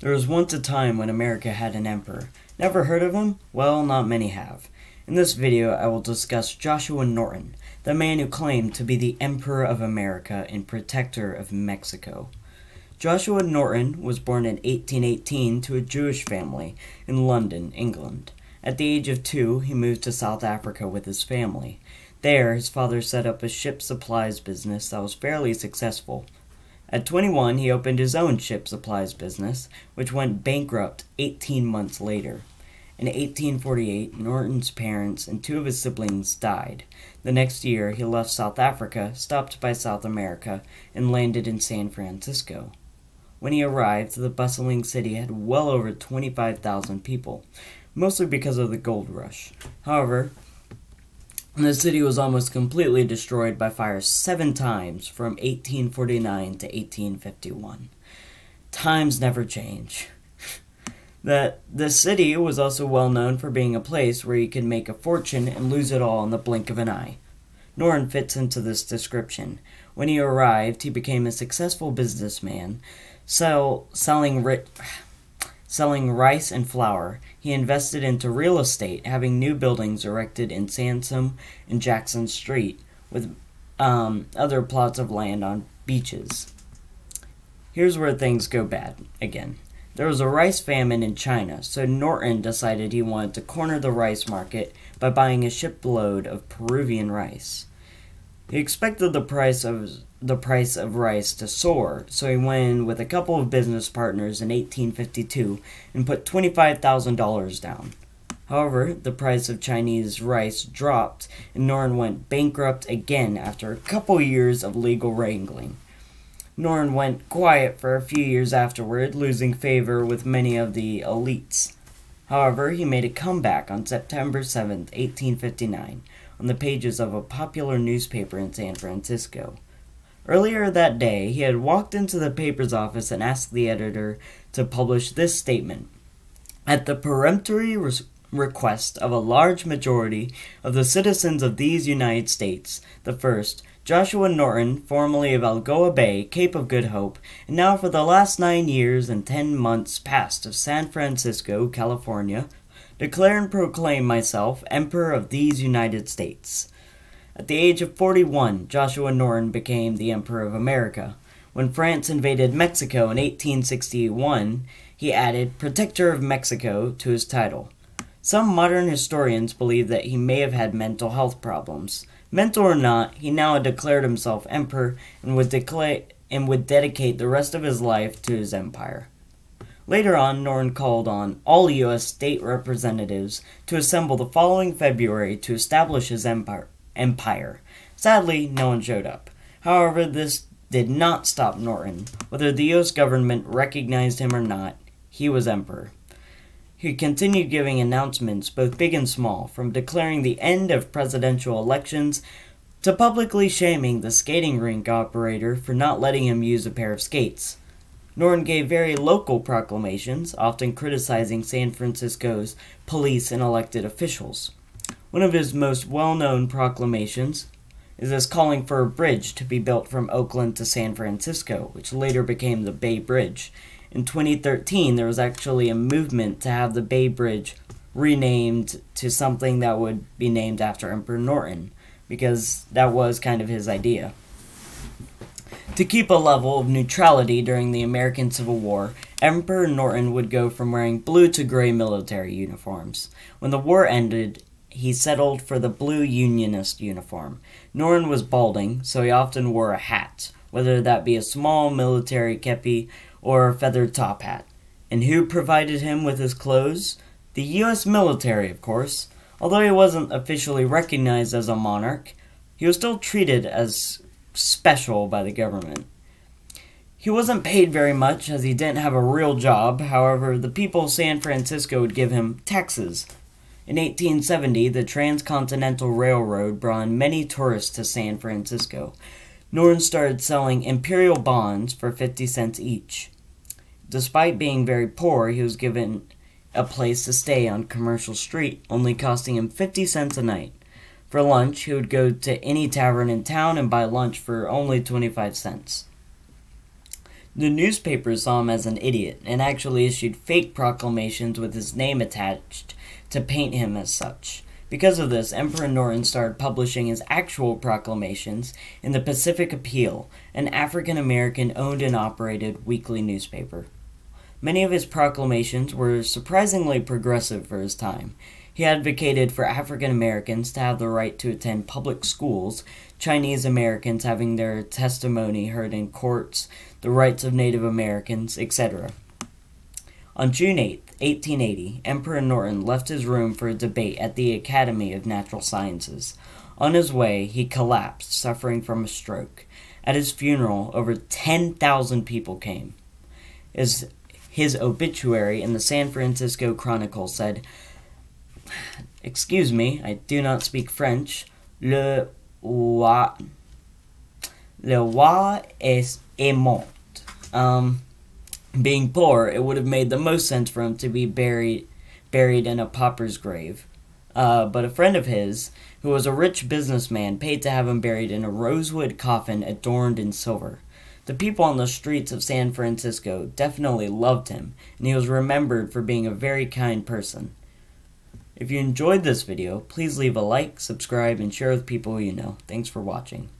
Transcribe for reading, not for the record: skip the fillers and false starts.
There was once a time when America had an emperor. Never heard of him? Well, not many have. In this video, I will discuss Joshua Norton, the man who claimed to be the Emperor of America and Protector of Mexico. Joshua Norton was born in 1818 to a Jewish family in London, England. At the age of 2, he moved to South Africa with his family. There, his father set up a ship supplies business that was fairly successful. At 21, he opened his own ship supplies business, which went bankrupt 18 months later. In 1848, Norton's parents and 2 of his siblings died. The next year, he left South Africa, stopped by South America, and landed in San Francisco. When he arrived, the bustling city had well over 25,000 people, mostly because of the gold rush. However, the city was almost completely destroyed by fire 7 times from 1849 to 1851. Times never change. The city was also well known for being a place where you could make a fortune and lose it all in the blink of an eye. Norton fits into this description. When he arrived, he became a successful businessman, selling rice and flour. He invested into real estate, having new buildings erected in Sansom and Jackson Street, with other plots of land on beaches. Here's where things go bad again. There was a rice famine in China, so Norton decided he wanted to corner the rice market by buying a shipload of Peruvian rice. He expected the price of rice to soar, so he went in with a couple of business partners in 1852 and put $25,000 down. However, the price of Chinese rice dropped, and Norton went bankrupt again after a couple years of legal wrangling. Norton went quiet for a few years afterward, losing favor with many of the elites. However, he made a comeback on September 7, 1859, on the pages of a popular newspaper in San Francisco. Earlier that day, he had walked into the paper's office and asked the editor to publish this statement. At the peremptory request of a large majority of the citizens of these United States, the first, Joshua Norton, formerly of Algoa Bay, Cape of Good Hope, and now for the last 9 years and 10 months past of San Francisco, California, declare and proclaim myself Emperor of these United States. At the age of 41, Joshua Norton became the Emperor of America. When France invaded Mexico in 1861, he added Protector of Mexico to his title. Some modern historians believe that he may have had mental health problems. Mental or not, he now had declared himself emperor and would dedicate the rest of his life to his empire. Later on, Norton called on all U.S. state representatives to assemble the following February to establish his empire. Sadly, no one showed up. However, this did not stop Norton. Whether the U.S. government recognized him or not, he was emperor. He continued giving announcements, both big and small, from declaring the end of presidential elections to publicly shaming the skating rink operator for not letting him use a pair of skates. Norton gave very local proclamations, often criticizing San Francisco's police and elected officials. One of his most well-known proclamations is his calling for a bridge to be built from Oakland to San Francisco, which later became the Bay Bridge. In 2013, there was actually a movement to have the Bay Bridge renamed to something that would be named after Emperor Norton, because that was kind of his idea. To keep a level of neutrality during the American Civil War, Emperor Norton would go from wearing blue to gray military uniforms. When the war ended, he settled for the blue Unionist uniform. Norton was balding, so he often wore a hat, whether that be a small military kepi or a feathered top hat. And who provided him with his clothes? The U.S. military, of course. Although he wasn't officially recognized as a monarch, he was still treated as special by the government. He wasn't paid very much as he didn't have a real job. However, the people of San Francisco would give him taxes. In 1870, the Transcontinental Railroad brought in many tourists to San Francisco. Norton started selling imperial bonds for 50 cents each. Despite being very poor, he was given a place to stay on Commercial Street, only costing him 50 cents a night. For lunch, he would go to any tavern in town and buy lunch for only 25 cents. The newspapers saw him as an idiot and actually issued fake proclamations with his name attached to paint him as such. Because of this, Emperor Norton started publishing his actual proclamations in the Pacific Appeal, an African-American owned and operated weekly newspaper. Many of his proclamations were surprisingly progressive for his time. He advocated for African Americans to have the right to attend public schools, Chinese Americans having their testimony heard in courts, the rights of Native Americans, etc. On June 8, 1880, Emperor Norton left his room for a debate at the Academy of Natural Sciences. On his way, he collapsed, suffering from a stroke. At his funeral, over 10,000 people came. His obituary in the San Francisco Chronicle said, "Excuse me, I do not speak French. Le roi est mort." Being poor, it would have made the most sense for him to be buried in a pauper's grave. But a friend of his, who was a rich businessman, paid to have him buried in a rosewood coffin adorned in silver. The people on the streets of San Francisco definitely loved him, and he was remembered for being a very kind person. If you enjoyed this video, please leave a like, subscribe, and share with people you know. Thanks for watching.